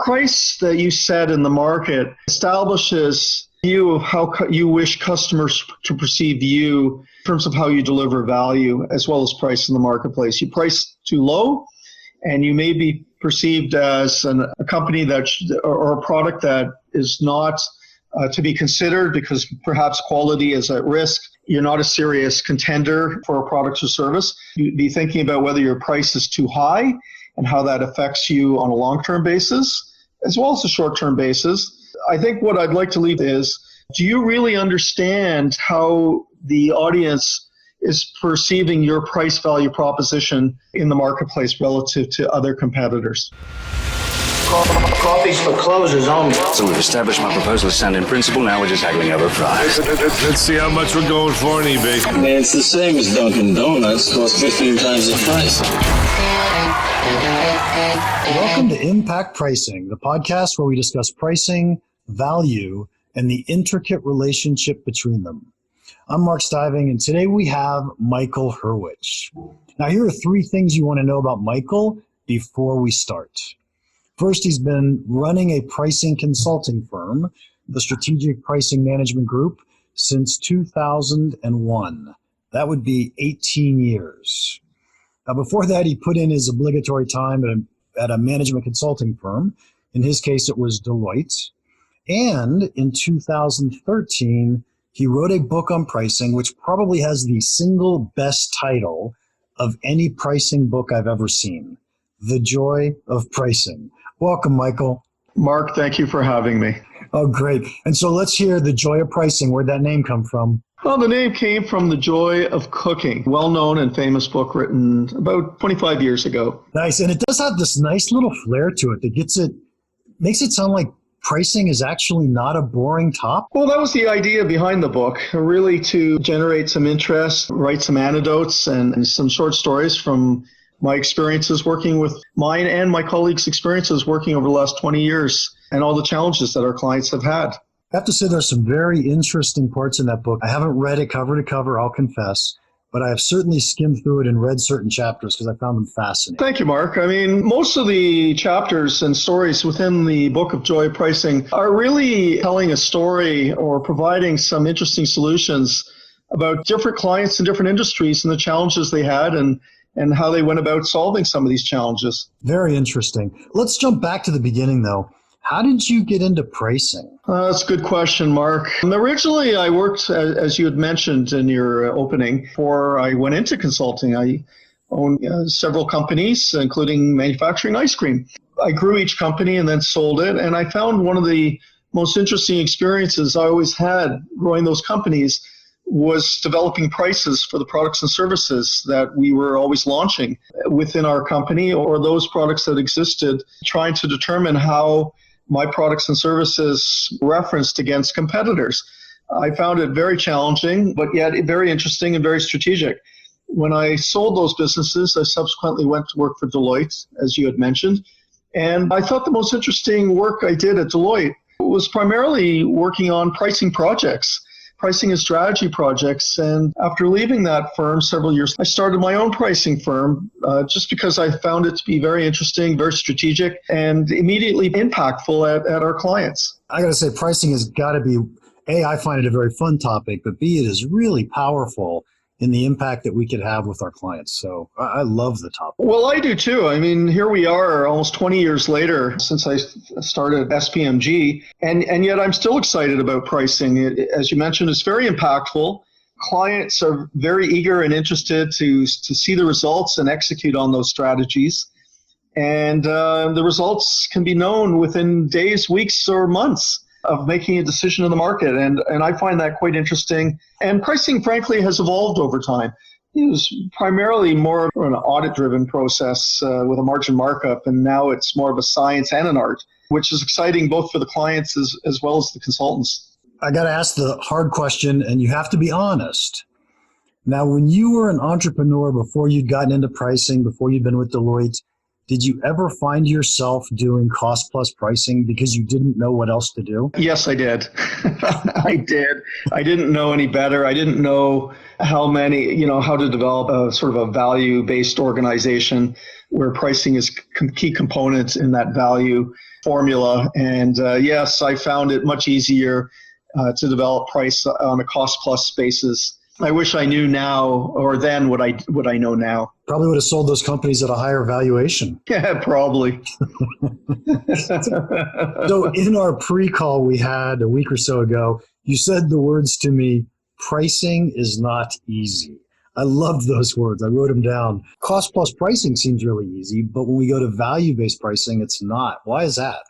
price that you set in the market establishes view of how you wish customers to perceive you in terms of how you deliver value as well as price in the marketplace. You price too low and you may be perceived as a company or a product that is not to be considered because perhaps quality is at risk. You're not a serious contender for a product or service. You'd be thinking about whether your price is too high and how that affects you on a long-term basis as well as a short-term basis. I think what I'd like to leave is, do you really understand how the audience is perceiving your price value proposition in the marketplace relative to other competitors? Coffee's for closers only. So we've established my proposal is sound in principle, now we're just haggling over price. Let's see how much we're going for on eBay. Man, it's the same as Dunkin' Donuts. Costs 15 times the price. Welcome to Impact Pricing, the podcast where we discuss pricing, value, and the intricate relationship between them. I'm Mark Stiving, and today we have Michael Hurwich. Now, here are 3 things you want to know about Michael before we start. First, he's been running a pricing consulting firm, the Strategic Pricing Management Group, since 2001. That would be 18 years. Now, before that, he put in his obligatory time at a management consulting firm. In his case, it was Deloitte. And in 2013, he wrote a book on pricing, which probably has the single best title of any pricing book I've ever seen, The Joy of Pricing. Welcome, Michael. Mark, thank you for having me. Oh, great. And so let's hear The Joy of Pricing. Where'd that name come from? Well, the name came from The Joy of Cooking, well-known and famous book written about 25 years ago. Nice. And it does have this nice little flair to it that makes it sound like pricing is actually not a boring topic. Well, that was the idea behind the book, really to generate some interest, write some anecdotes and some short stories from my experiences working with mine and my colleagues' experiences working over the last 20 years and all the challenges that our clients have had. I have to say there's some very interesting parts in that book. I haven't read it cover to cover, I'll confess, but I have certainly skimmed through it and read certain chapters because I found them fascinating. Thank you, Mark. I mean, most of the chapters and stories within the book of Joy of Pricing are really telling a story or providing some interesting solutions about different clients in different industries and the challenges they had and how they went about solving some of these challenges. Very interesting. Let's jump back to the beginning, though. How did you get into pricing? That's a good question, Mark. Originally, I worked, as you had mentioned in your opening, before I went into consulting. I owned several companies, including manufacturing ice cream. I grew each company and then sold it, and I found one of the most interesting experiences I always had growing those companies was developing prices for the products and services that we were always launching within our company or those products that existed, trying to determine how my products and services referenced against competitors. I found it very challenging, but yet very interesting and very strategic. When I sold those businesses, I subsequently went to work for Deloitte, as you had mentioned. And I thought the most interesting work I did at Deloitte was primarily working on pricing projects, pricing and strategy projects. And after leaving that firm several years, I started my own pricing firm just because I found it to be very interesting, very strategic, and immediately impactful at our clients. I got to say, pricing has got to be, A, I find it a very fun topic, but B, it is really powerful in the impact that we could have with our clients. So I love the topic. Well, I do too. I mean, here we are almost 20 years later since I started SPMG, and yet I'm still excited about pricing. As you mentioned, it's very impactful. Clients are very eager and interested to see the results and execute on those strategies. And the results can be known within days, weeks, or months of making a decision in the market. And I find that quite interesting. And pricing, frankly, has evolved over time. It was primarily more of an audit-driven process with a margin markup, and now it's more of a science and an art, which is exciting both for the clients as well as the consultants. I got to ask the hard question, and you have to be honest. Now, when you were an entrepreneur before you'd gotten into pricing, before you'd been with Deloitte, Did you ever find yourself doing cost plus pricing because you didn't know what else to do? Yes, I did. I did. I didn't know any better. I didn't know how to develop a sort of a value-based organization where pricing is key components in that value formula. And yes, I found it much easier to develop price on a cost plus basis. I wish I knew now or then what I know now. Probably would have sold those companies at a higher valuation. Yeah, probably. So in our pre-call we had a week or so ago, you said the words to me, pricing is not easy. I love those words. I wrote them down. Cost plus pricing seems really easy, but when we go to value-based pricing, it's not. Why is that?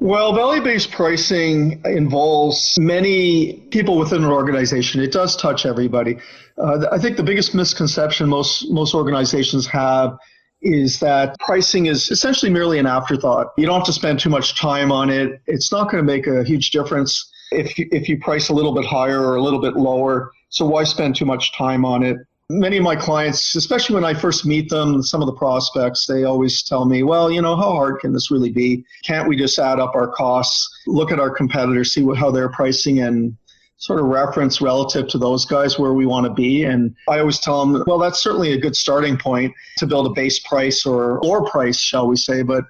Well, value-based pricing involves many people within an organization. It does touch everybody. I think the biggest misconception most organizations have is that pricing is essentially merely an afterthought. You don't have to spend too much time on it. It's not going to make a huge difference if you price a little bit higher or a little bit lower. So why spend too much time on it? Many of my clients, especially when I first meet them, some of the prospects, they always tell me, well, how hard can this really be? Can't we just add up our costs, look at our competitors, see how they're pricing and sort of reference relative to those guys where we want to be? And I always tell them, well, that's certainly a good starting point to build a base price or floor price, shall we say. But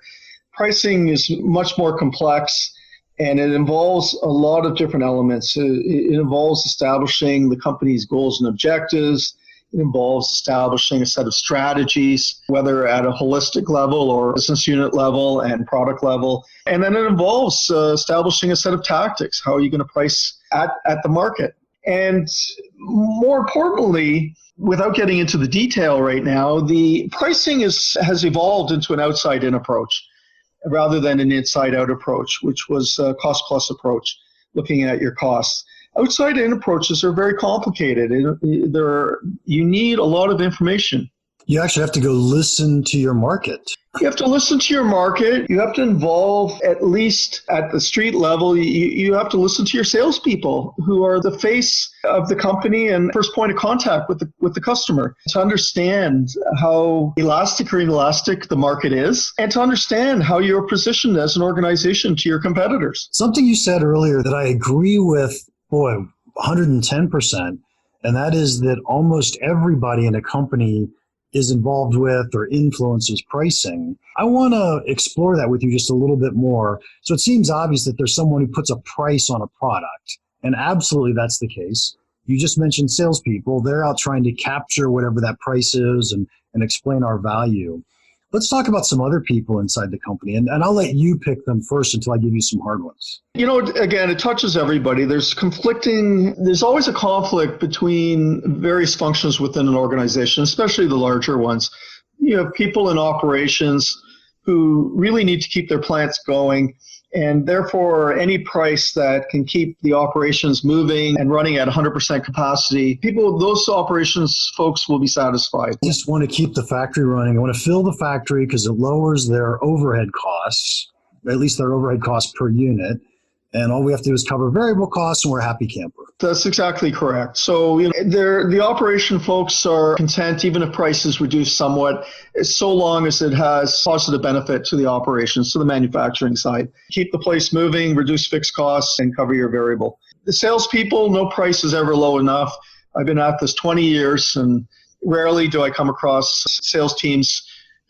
pricing is much more complex. And it involves a lot of different elements. It involves establishing the company's goals and objectives. It involves establishing a set of strategies, whether at a holistic level or business unit level and product level. And then it involves establishing a set of tactics. How are you going to price at the market? And more importantly, without getting into the detail right now, the pricing has evolved into an outside-in approach rather than an inside-out approach, which was a cost-plus approach, looking at your costs. Outside-in approaches are very complicated. You need a lot of information. You actually have to go listen to your market. You have to listen to your market. You have to involve, at least at the street level, you have to listen to your salespeople who are the face of the company and first point of contact with the customer to understand how elastic or inelastic the market is and to understand how you're positioned as an organization to your competitors. Something you said earlier that I agree with, 110%, and that is that almost everybody in a company is involved with or influences pricing. I want to explore that with you just a little bit more. So it seems obvious that there's someone who puts a price on a product, and absolutely that's the case. You just mentioned salespeople. They're out trying to capture whatever that price is and explain our value. Let's talk about some other people inside the company, and I'll let you pick them first until I give you some hard ones. Again, it touches everybody. There's always a conflict between various functions within an organization, especially the larger ones. You have people in operations who really need to keep their plants going, and therefore any price that can keep the operations moving and running at 100% capacity, those operations folks will be satisfied. I just want to keep the factory running. I want to fill the factory because it lowers their overhead costs, at least their overhead costs per unit. And all we have to do is cover variable costs and we're a happy camper. That's exactly correct. So the operation folks are content even if prices reduce somewhat, so long as it has positive benefit to the operations, to the manufacturing side. Keep the place moving, reduce fixed costs, and cover your variable. The salespeople, no price is ever low enough. I've been at this 20 years, and rarely do I come across sales teams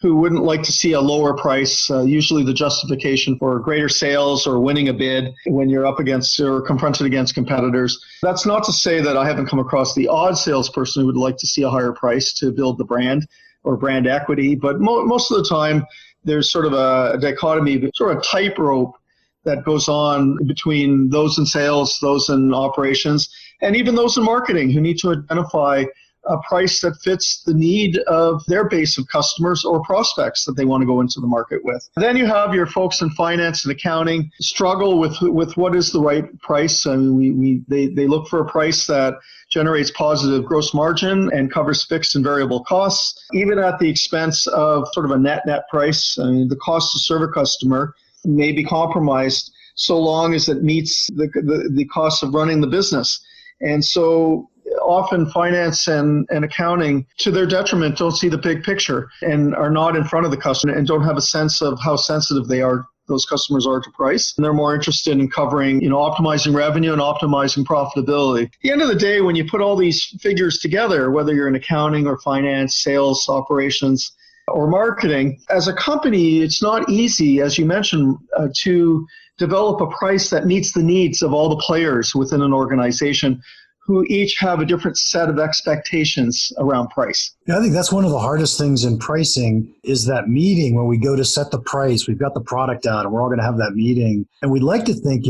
who wouldn't like to see a lower price. Usually the justification for greater sales or winning a bid when you're up against or confronted against competitors. That's not to say that I haven't come across the odd salesperson who would like to see a higher price to build the brand or brand equity, but most of the time there's sort of a dichotomy, sort of a tightrope that goes on between those in sales, those in operations, and even those in marketing who need to identify a price that fits the need of their base of customers or prospects that they want to go into the market with. Then you have your folks in finance and accounting struggle with what is the right price. I mean, they look for a price that generates positive gross margin and covers fixed and variable costs, even at the expense of sort of a net price. I mean, the cost to serve a customer may be compromised so long as it meets the cost of running the business. And so often finance and accounting, to their detriment, don't see the big picture and are not in front of the customer and don't have a sense of how sensitive those customers are to price. And they're more interested in covering, optimizing revenue and optimizing profitability. At the end of the day, when you put all these figures together, whether you're in accounting or finance, sales, operations, or marketing, as a company, it's not easy, as you mentioned, to develop a price that meets the needs of all the players within an organization who each have a different set of expectations around price. Yeah, I think that's one of the hardest things in pricing is that meeting when we go to set the price. We've got the product out and we're all going to have that meeting. And we'd like to think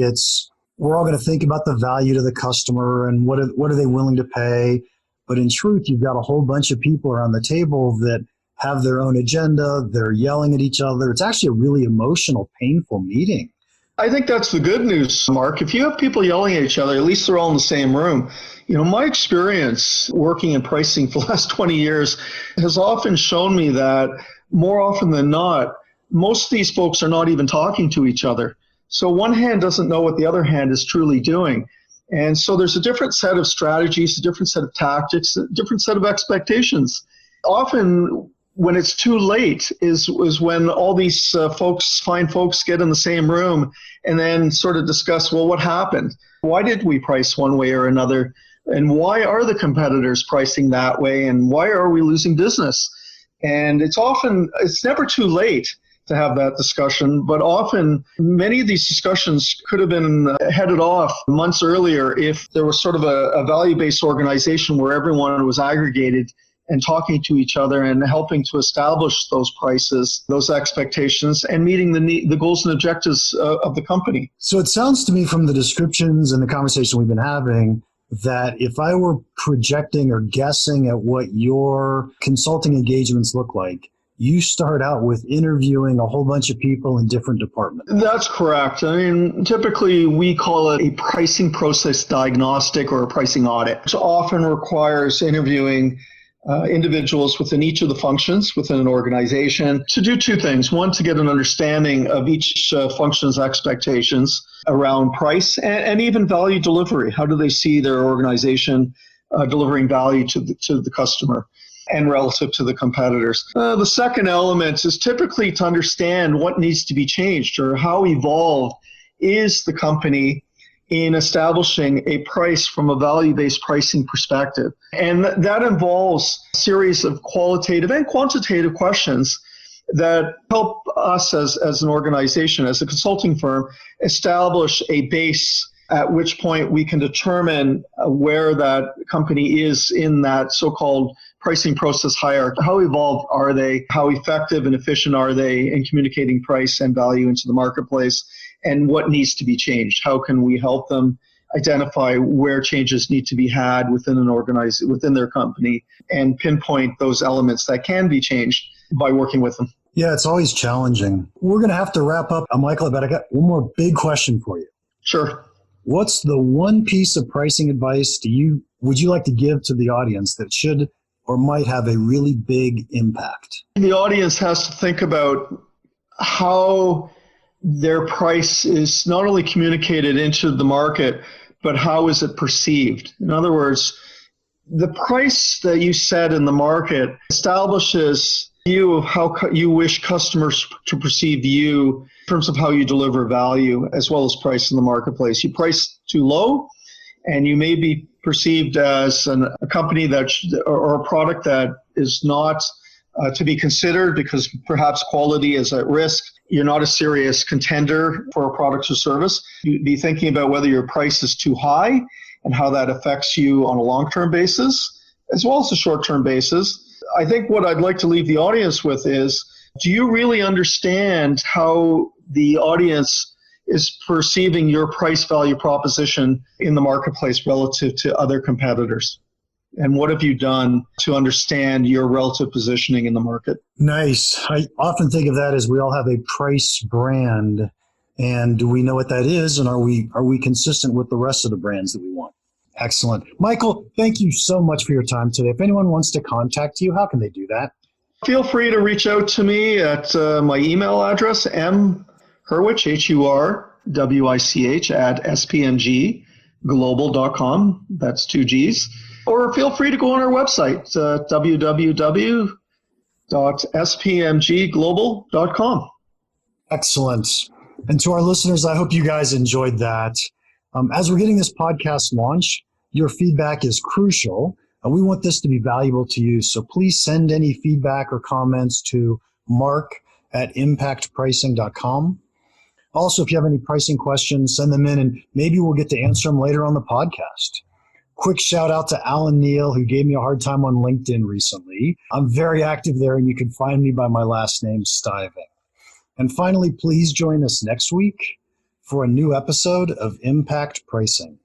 we're all going to think about the value to the customer and what are they willing to pay. But in truth, you've got a whole bunch of people around the table that have their own agenda. They're yelling at each other. It's actually a really emotional, painful meeting. I think that's the good news, Mark. If you have people yelling at each other, at least they're all in the same room. My experience working in pricing for the last 20 years has often shown me that more often than not, most of these folks are not even talking to each other. So one hand doesn't know what the other hand is truly doing. And so there's a different set of strategies, a different set of tactics, a different set of expectations. Often when it's too late is when all these fine folks get in the same room and then sort of discuss, well, what happened? Why did we price one way or another? And why are the competitors pricing that way? And why are we losing business? And it's never too late to have that discussion, but often many of these discussions could have been headed off months earlier if there was sort of a value-based organization where everyone was aggregated and talking to each other and helping to establish those prices, those expectations, and meeting the goals and objectives of the company. So it sounds to me from the descriptions and the conversation we've been having that if I were projecting or guessing at what your consulting engagements look like, you start out with interviewing a whole bunch of people in different departments. That's correct. I mean, typically we call it a pricing process diagnostic or a pricing audit, which often requires interviewing individuals within each of the functions within an organization to do two things. One, to get an understanding of each function's expectations around price and even value delivery. How do they see their organization delivering value to the customer and relative to the competitors? The second element is typically to understand what needs to be changed or how evolved is the company in establishing a price from a value-based pricing perspective. And that involves a series of qualitative and quantitative questions that help us as an organization, as a consulting firm, establish a base at which point we can determine where that company is in that so-called pricing process hierarchy. How evolved are they? How effective and efficient are they in communicating price and value into the marketplace? And what needs to be changed? How can we help them identify where changes need to be had within their company and pinpoint those elements that can be changed by working with them? Yeah, it's always challenging. We're going to have to wrap up. Michael, but I got one more big question for you. Sure. What's the one piece of pricing advice would you like to give to the audience that should or might have a really big impact? The audience has to think about how their price is not only communicated into the market, but how is it perceived? In other words, the price that you set in the market establishes view of how you wish customers to perceive you in terms of how you deliver value as well as price in the marketplace. You price too low, and you may be perceived as a company or a product that is not to be considered because perhaps quality is at risk. You're not a serious contender for a product or service. You'd be thinking about whether your price is too high and how that affects you on a long-term basis, as well as a short-term basis. I think what I'd like to leave the audience with is, do you really understand how the audience is perceiving your price value proposition in the marketplace relative to other competitors? And what have you done to understand your relative positioning in the market? Nice. I often think of that as we all have a price brand. And do we know what that is? And are we consistent with the rest of the brands that we want? Excellent. Michael, thank you so much for your time today. If anyone wants to contact you, how can they do that? Feel free to reach out to me at my email address, mhurwich, HURWICH, at spmgglobal.com. That's 2 Gs. or feel free to go on our website, www.spmgglobal.com. Excellent. And to our listeners, I hope you guys enjoyed that. As we're getting this podcast launched, your feedback is crucial. And we want this to be valuable to you. So please send any feedback or comments to mark@impactpricing.com. Also, if you have any pricing questions, send them in and maybe we'll get to answer them later on the podcast. Quick shout out to Alan Neal, who gave me a hard time on LinkedIn recently. I'm very active there, and you can find me by my last name, Stiving. And finally, please join us next week for a new episode of Impact Pricing.